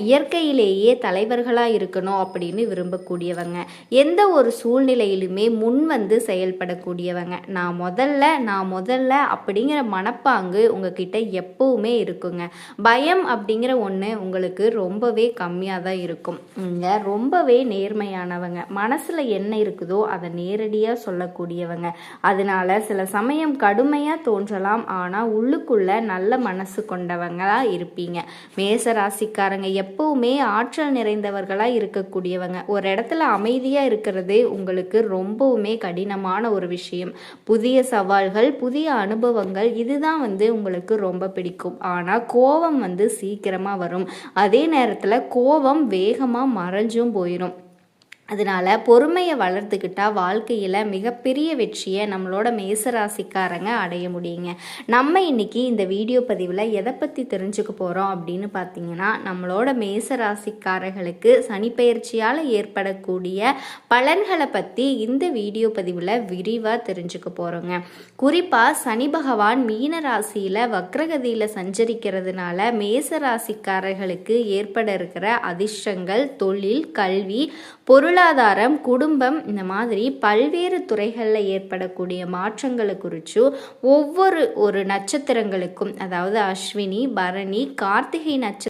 இயற்கையிலேயே தலைவர்களாக இருக்கணும் அப்படின்னு விரும்பக்கூடியவங்க. எந்த ஒரு சூழ்நிலையிலுமே முன் வந்து செயல்படக்கூடியவங்க. நான் முதல்ல அப்படிங்கிற மனப்பாங்கு உங்ககிட்ட எப்பவுமே இருக்குங்க. பயம் அப்படிங்கிற ஒன்று உங்களுக்கு ரொம்பவே கம்மியாக தான் இருக்கும். நீங்கள் ரொம்பவே நேர்மையானவங்க. மனசில் என்ன இருக்குதோ அதை நேரடியாக சொல்லக்கூடியவங்க. அதனால சில சமயம் கடுமையாக தோன்றலாம், ஆனால் உள்ளுக்குள்ள நல்ல மனசு கொண்டவங்களாக இருப்பீங்க. மேசராசிக்காரங்க எப்பவுமே ஆற்றல் நிறைந்தவர்களாக இருக்கக்கூடியவங்க. ஒரு இடத்துல அமைதியாக இருக்கிறது உங்களுக்கு ரொம்பவுமே கடினமான ஒரு விஷயம். புதிய சவால்கள், புதிய அனுபவங்கள் இதுதான் வந்து உங்களுக்கு ரொம்ப பிடிக்கும். ஆனால் கோபம் வந்து சீக்கிரமாக வரும். அதே நேரத்தில் கோபம் வேகமாக மறைஞ்சும் போயிடும். அதனால் பொறுமையை வளர்த்துக்கிட்டால் வாழ்க்கையில் மிகப்பெரிய வெற்றியை நம்மளோட மேசராசிக்காரங்க அடைய முடியுங்க. நம்ம இன்னைக்கு இந்த வீடியோ பதிவில் எதை பற்றி தெரிஞ்சுக்க போகிறோம் அப்படின்னு பார்த்தீங்கன்னா, நம்மளோட மேசராசிக்காரர்களுக்கு சனிப்பெயர்ச்சியால் ஏற்படக்கூடிய பலன்களை பற்றி இந்த வீடியோ பதிவில் விரிவாக தெரிஞ்சுக்க போகிறோங்க. குறிப்பாக சனி பகவான் மீன ராசியில் வக்ரகதியில் சஞ்சரிக்கிறதுனால மேசராசிக்காரர்களுக்கு ஏற்பட இருக்கிற அதிர்ஷ்டங்கள், தொழில், கல்வி, பொருளாதாரம், குடும்பம் இந்த மாதிரி பல்வேறு துறைகளில் ஏற்படக்கூடிய மாற்றங்களை குறித்தும் ஒவ்வொரு நட்சத்திரங்களுக்கும், அதாவது அஸ்வினி, பரணி, கார்த்திகை நட்சத்திரம்